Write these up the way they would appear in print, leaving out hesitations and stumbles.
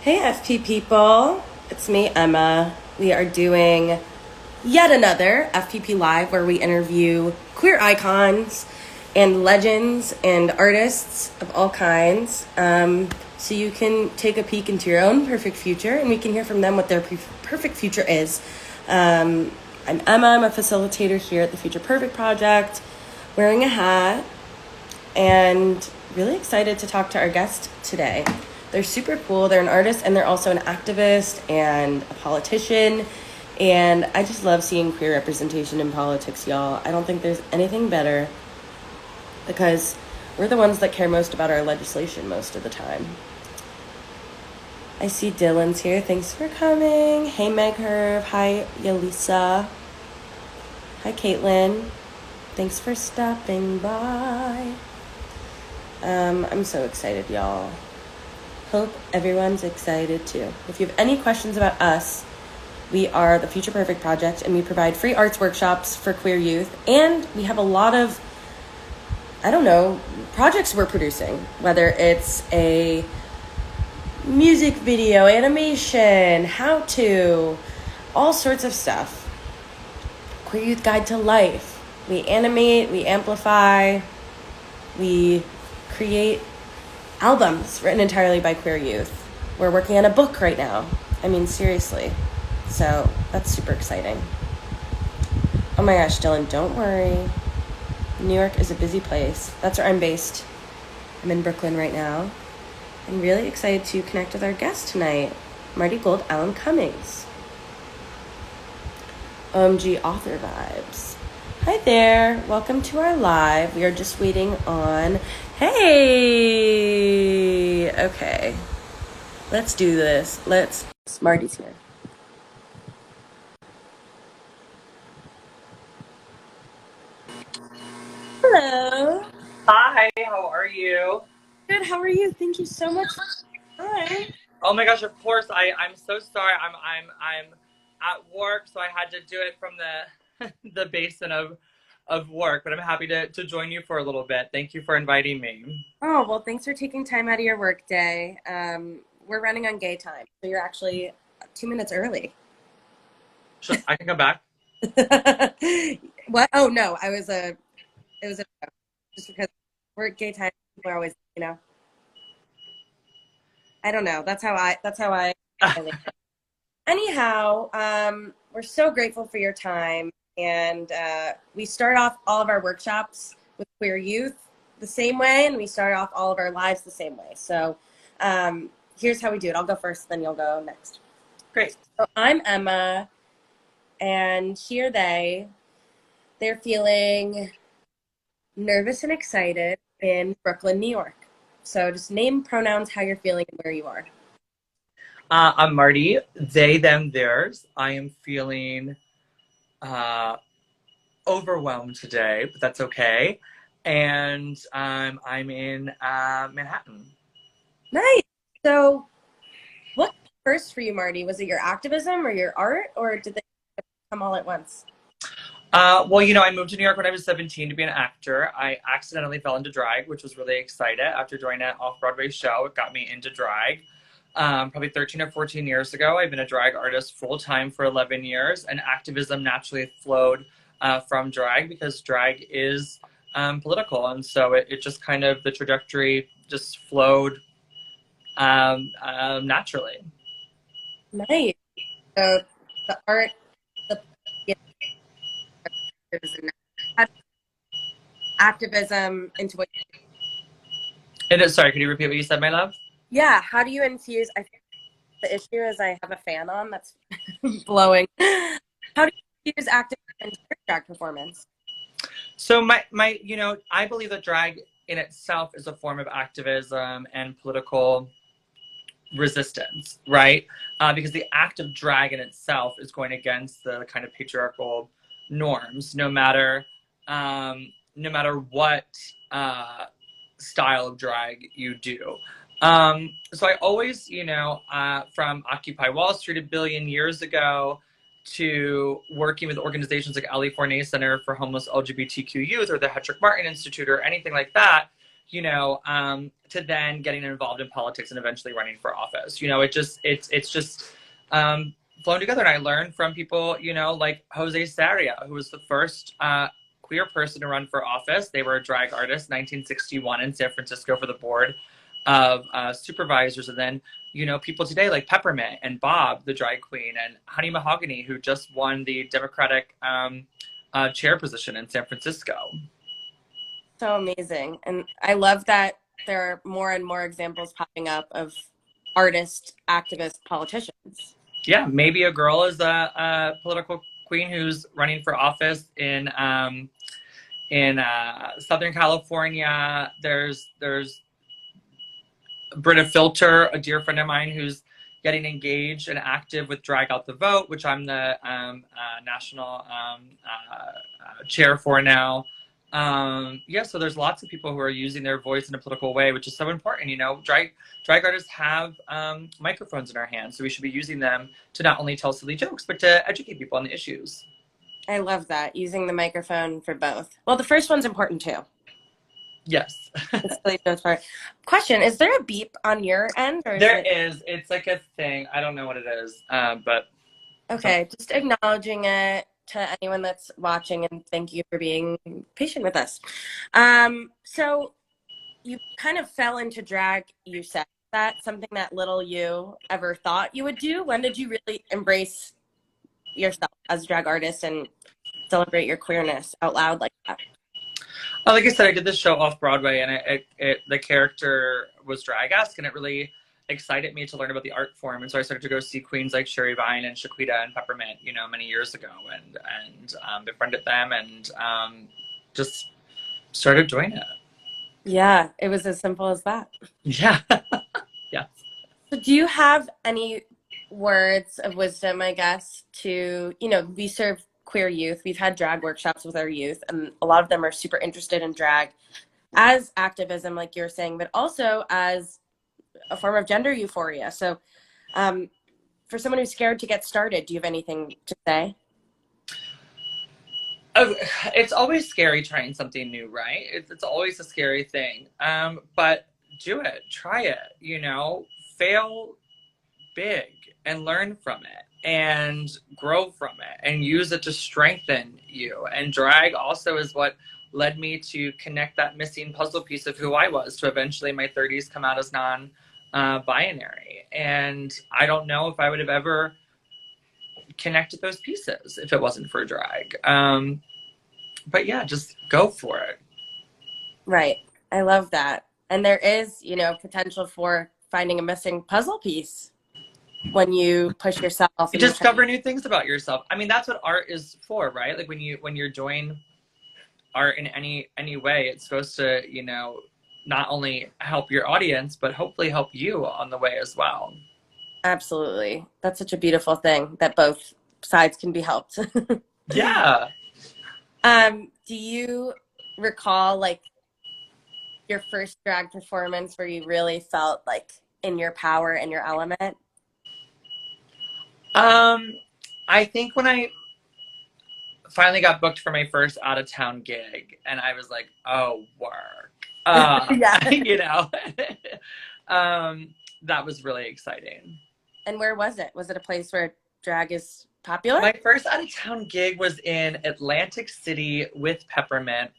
Hey FP people, it's me, Emma. We are doing yet another FPP Live where we interview queer icons and legends and artists of all kinds. So you can take a peek into your own perfect future and we can hear from them what their perfect future is. I'm Emma, I'm a facilitator here at the Future Perfect Project, wearing a hat, and really excited to talk to our guest today. They're super cool. They're an artist and they're also an activist and a politician. And I just love seeing queer representation in politics, y'all. I don't think there's anything better because we're the ones that care most about our legislation most of the time. I see Dylan's here. Thanks for coming. Hey, Meg Herb. Hi, Yelisa. Hi, Caitlin. Thanks for stopping by. I'm so excited, y'all. Hope everyone's excited too. If you have any questions about us, we are the Future Perfect Project and we provide free arts workshops for queer youth. And we have a lot of, projects we're producing, whether it's a music video, animation, how-to, all sorts of stuff. Queer Youth Guide to Life. We animate, we amplify, we create albums written entirely by queer youth. We're working on a book right now. I mean, seriously. So that's super exciting. Oh my gosh, Dylan, don't worry. New York is a busy place. That's where I'm based. I'm in Brooklyn right now. I'm really excited to connect with our guest tonight, Marti Gould Allen-Cummings. OMG author vibes. Hi there. Welcome to our live. We are just waiting on... Hey! Okay. Let's do this. Marty's here. Hello. Hi, how are you? Good, how are you? Thank you so much for your time. Oh my gosh, of course. I'm so sorry. I'm at work, so I had to do it from the the basin of work, but I'm happy to join you for a little bit. Thank you for inviting me. Oh, well, thanks for taking time out of your work day. We're running on gay time, so you're actually 2 minutes early. I can come back. What? Oh no, it was just because we're at gay time. People are always, I don't know. That's how I Anyhow, we're so grateful for your time. And we start off all of our workshops with queer youth the same way, and we start off all of our lives the same way. So here's how we do it. I'll go first, then you'll go next. Great. So I'm Emma, and here they're feeling nervous and excited in Brooklyn, New York. So just name pronouns, how you're feeling, and where you are. I'm Marty. They, them, theirs. I am feeling overwhelmed today, but that's okay. And I'm in Manhattan. Nice. So what came first for you, Marty? Was it your activism or your art, or did they come all at once? Well, I moved to New York when I was 17 to be an actor. I accidentally fell into drag, which was really exciting. After joining an off-Broadway show, it got me into drag. Probably 13 or 14 years ago, I've been a drag artist full-time for 11 years, and activism naturally flowed from drag because drag is political. And so it just kind of, the trajectory just flowed naturally. Nice. So the art, the activism into what? And sorry, could you repeat what you said, my love? Yeah. How do you infuse? I think the issue is I have a fan on that's blowing. How do you infuse activism into your drag performance? So I believe that drag in itself is a form of activism and political resistance, right? Because the act of drag in itself is going against the kind of patriarchal norms, no matter what style of drag you do. So I always, from Occupy Wall Street a billion years ago to working with organizations like Ali Forney Center for Homeless LGBTQ Youth or the Hetrick Martin Institute or anything like that, you know, to then getting involved in politics and eventually running for office. You know, it's just flown together. And I learned from people, you know, like Jose Sarria, who was the first queer person to run for office. They were a drag artist, 1961 in San Francisco for the board of supervisors. And then, you know, people today like Peppermint and Bob, the drag queen, and Honey Mahogany, who just won the Democratic chair position in San Francisco. So amazing. And I love that there are more and more examples popping up of artist, activist politicians. Yeah, maybe a girl is a political queen who's running for office in Southern California. There's Britta Filter, a dear friend of mine, who's getting engaged and active with Drag Out the Vote, which I'm the national chair for now. Yeah, so there's lots of people who are using their voice in a political way, which is so important. You know, drag artists have microphones in our hands, so we should be using them to not only tell silly jokes, but to educate people on the issues. I love that, using the microphone for both. Well, the first one's important too. Yes. Question, is there a beep on your end? Or there is. It's like a thing. I don't know what it is, but... Okay, just acknowledging it to anyone that's watching, and thank you for being patient with us. So you kind of fell into drag, you said. Is that something that little you ever thought you would do? When did you really embrace yourself as a drag artist and celebrate your queerness out loud like that? Like I said, I did this show off Broadway, and the character was drag-esque, and it really excited me to learn about the art form. And so I started to go see queens like Sherry Vine and Shaquita and Peppermint, you know, many years ago, and befriended them, and just started doing it. Yeah, it was as simple as that. Yeah. Yeah. So do you have any words of wisdom, I guess, to, you know, we serve queer youth. We've had drag workshops with our youth, and a lot of them are super interested in drag as activism, like you're saying, but also as a form of gender euphoria. So for someone who's scared to get started, do you have anything to say? It's always scary trying something new, right? It's always a scary thing. But do it, try it, you know, fail big and learn from it and grow from it and use it to strengthen you. And drag also is what led me to connect that missing puzzle piece of who I was to eventually in my 30s come out as non-binary. And I don't know if I would have ever connected those pieces if it wasn't for drag. But yeah, just go for it. Right. I love that. And there is, you know, potential for finding a missing puzzle piece when you push yourself. You discover new things about yourself. I mean, that's what art is for, right? Like when you're doing art in any way, it's supposed to, you know, not only help your audience, but hopefully help you on the way as well. Absolutely. That's such a beautiful thing that both sides can be helped. Yeah. Do you recall like your first drag performance where you really felt like in your power and your element? I think when I finally got booked for my first out of town gig, and I was like, oh, work. Yeah. You know, that was really exciting. And where was it? Was it a place where drag is popular? My first out of town gig was in Atlantic City with Peppermint.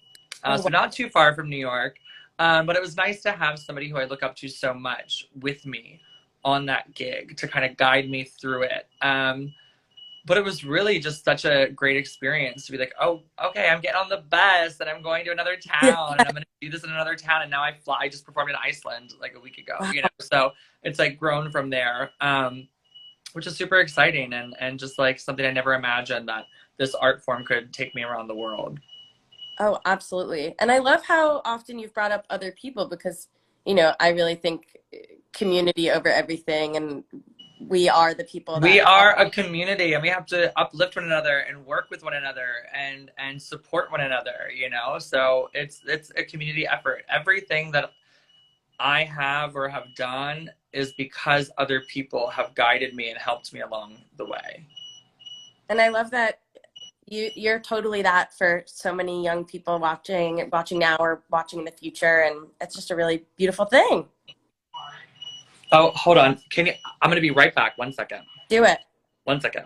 So not too far from New York. But it was nice to have somebody who I look up to so much with me on that gig to kind of guide me through it. But it was really just such a great experience to be like, oh, okay, I'm getting on the bus and I'm going to another town and I'm going to do this in another town. And now I just performed in Iceland like a week ago, you know? So it's like grown from there, which is super exciting and just like something I never imagined that this art form could take me around the world. Oh, absolutely. And I love how often you've brought up other people because, you know, I really think community over everything, and we are the people. We are a community, and we have to uplift one another and work with one another and support one another, you know? So it's a community effort. Everything that I have or have done is because other people have guided me and helped me along the way. And I love that You're totally that for so many young people watching now or watching in the future, and it's just a really beautiful thing. Oh, hold on. I'm gonna be right back. 1 second. Do it. 1 second.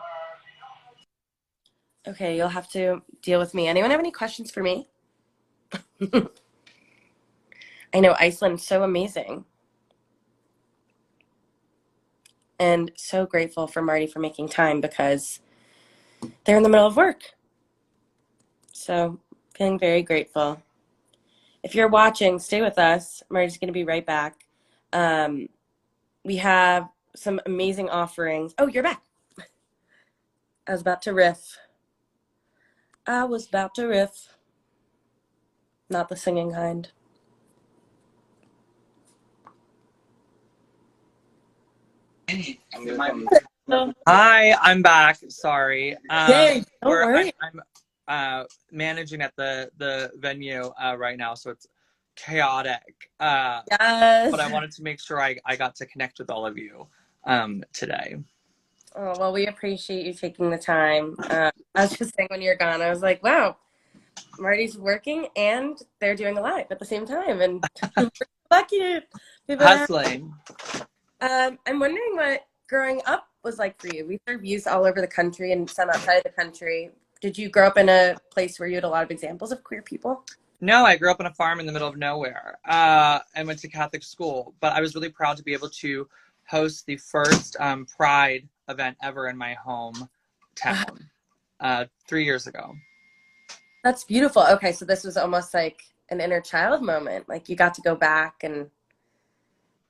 Okay, you'll have to deal with me. Anyone have any questions for me? I know Iceland's so amazing. And so grateful for Marty for making time because they're in the middle of work. So feeling very grateful. If you're watching, stay with us. Marty's going to be right back. We have some amazing offerings. Oh, you're back. I was about to riff. Not the singing kind. Hi, I'm back. Sorry. Hey, don't worry. I'm managing at the venue right now, so it's chaotic. Yes. But I wanted to make sure I got to connect with all of you today. Oh, well, we appreciate you taking the time. I was just saying when you're gone, I was like, wow, Marty's working and they're doing a live at the same time. And we're lucky to be able to have. Hustling. I'm wondering what growing up was like for you. We serve youth all over the country and some outside of the country. Did you grow up in a place where you had a lot of examples of queer people? No, I grew up on a farm in the middle of nowhere and went to Catholic school. But I was really proud to be able to host the first Pride event ever in my hometown 3 years ago. That's beautiful. Okay, so this was almost like an inner child moment. Like you got to go back and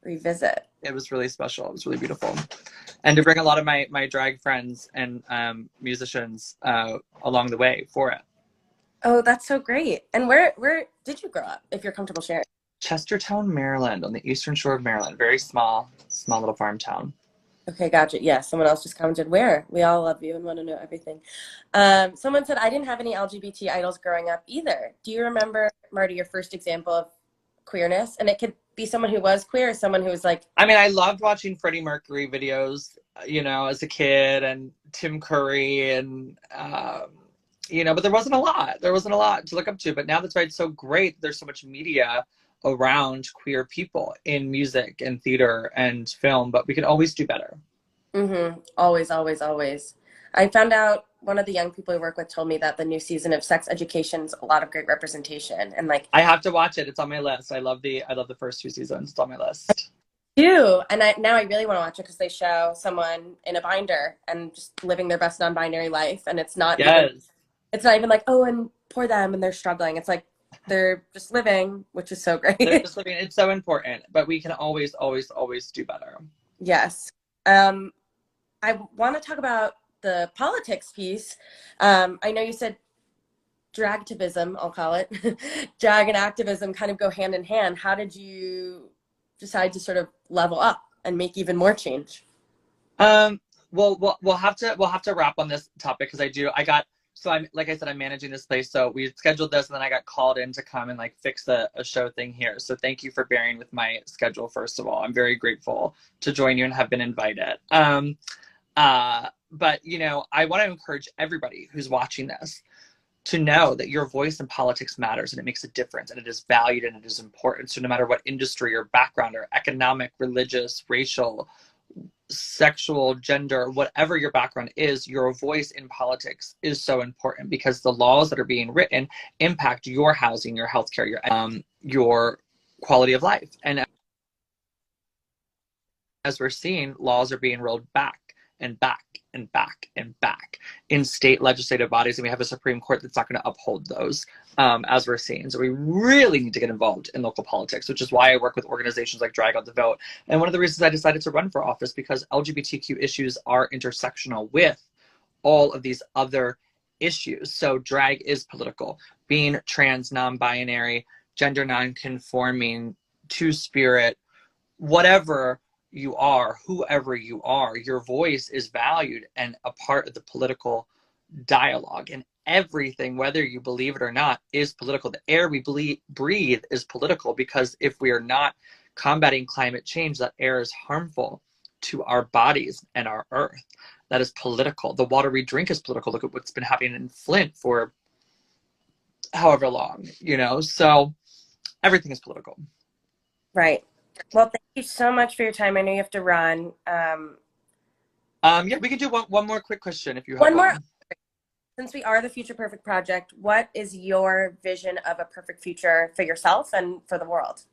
revisit. It was really special. It was really beautiful. And to bring a lot of my drag friends and musicians along the way for it. Oh, that's so great. And where did you grow up, if you're comfortable sharing? Chestertown, Maryland, on the eastern shore of Maryland. Very small little farm town. Okay, gotcha. Yeah, someone else just commented, where? We all love you and want to know everything. Someone said, I didn't have any LGBT idols growing up either. Do you remember, Marty, your first example of queerness? And it could be someone who was queer or someone who was like... I mean, I loved watching Freddie Mercury videos, as a kid, and Tim Curry, and, but there wasn't a lot. There wasn't a lot to look up to. But now that's why it's so great. There's so much media around queer people in music and theater and film, but we can always do better. Mm-hmm. Always, always, always. I found out one of the young people I work with told me that the new season of Sex Education's a lot of great representation, and like I have to watch it. It's on my list. I love the first 2 seasons. It's on my list too. And now I really want to watch it because they show someone in a binder and just living their best non-binary life, and it's not even like, oh, and poor them and they're struggling. It's like they're just living, which is so great. They're just living. It's so important, but we can always, always, always do better. Yes. I want to talk about the politics piece. I know you said dragtivism, I'll call it. Drag and activism kind of go hand in hand. How did you decide to sort of level up and make even more change? Well, we'll have to wrap on this topic because I'm, like I said, I'm managing this place. So we scheduled this and then I got called in to come and like fix a show thing here. So thank you for bearing with my schedule. First of all, I'm very grateful to join you and have been invited. But I want to encourage everybody who's watching this to know that your voice in politics matters and it makes a difference and it is valued and it is important. So no matter what industry or background or economic, religious, racial, sexual, gender, whatever your background is, your voice in politics is so important because the laws that are being written impact your housing, your healthcare, your quality of life. And as we're seeing, laws are being rolled back and back and back and back in state legislative bodies, and we have a Supreme Court that's not going to uphold those, as we're seeing. So we really need to get involved in local politics, which is why I work with organizations like Drag Out the Vote. And one of the reasons I decided to run for office, because LGBTQ issues are intersectional with all of these other issues. So drag is political. Being trans, non-binary, gender non-conforming, two-spirit, whatever you are, whoever you are, your voice is valued and a part of the political dialogue. And everything, whether you believe it or not, is political. The air we breathe is political, because if we are not combating climate change, that air is harmful to our bodies and our earth. That is political. The water we drink is political. Look at what's been happening in Flint for however long, you know? So everything is political. Right. Well, thank you so much for your time. I know you have to run. Yeah, we can do one more quick question if you have One more. one. Since we are the Future Perfect Project, what is your vision of a perfect future for yourself and for the world?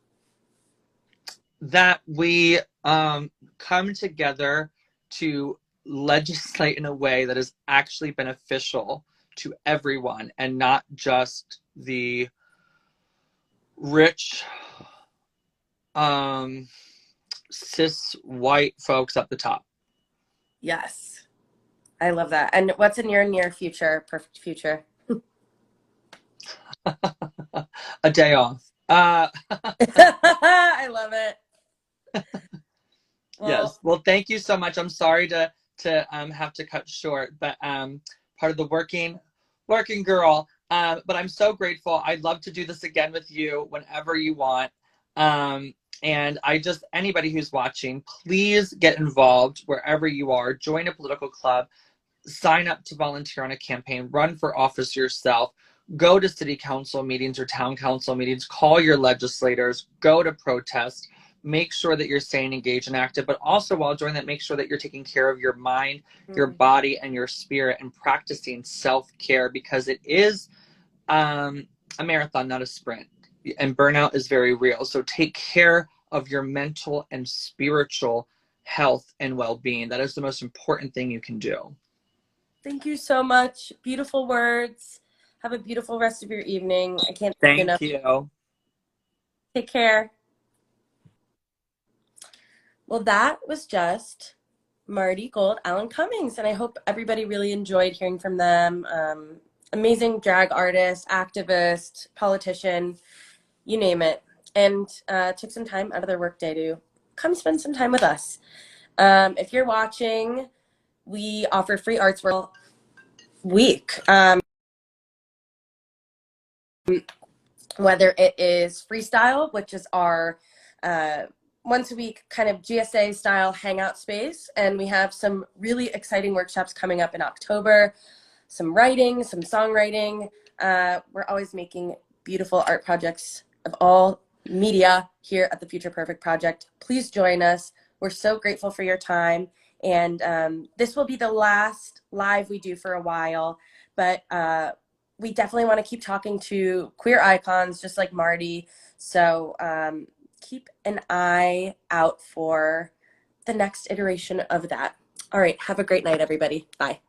That we come together to legislate in a way that is actually beneficial to everyone and not just the rich cis white folks at the top. Yes. I love that. And what's in your near future, perfect future? A day off. I love it. Well, Yes. Well, thank you so much. I'm sorry to have to cut short, but part of the working girl. But I'm so grateful. I'd love to do this again with you whenever you want. And anybody who's watching, please get involved wherever you are. Join a political club. Sign up to volunteer on a campaign. Run for office yourself. Go to city council meetings or town council meetings. Call your legislators. Go to protest. Make sure that you're staying engaged and active, but also while doing that, make sure that you're taking care of your mind, your body, and your spirit, and practicing self-care, because it is a marathon, not a sprint. And burnout is very real. So take care of your mental and spiritual health and well-being. That is the most important thing you can do. Thank you so much. Beautiful words. Have a beautiful rest of your evening. I can't thank you enough. Thank you. Take care. Well, that was just Marti Gould Allen-Cummings, and I hope everybody really enjoyed hearing from them. Amazing drag artist, activist, politician, you name it, and took some time out of their workday to come spend some time with us. If you're watching, we offer free arts work week. Whether it is freestyle, which is our once a week kind of GSA style hangout space, and we have some really exciting workshops coming up in October, some writing, some songwriting. We're always making beautiful art projects of all media here at the Future Perfect Project. Please join us. We're so grateful for your time, and this will be the last live we do for a while, but we definitely want to keep talking to queer icons just like Marti. So keep an eye out for the next iteration of that. All right. Have a great night, everybody. Bye.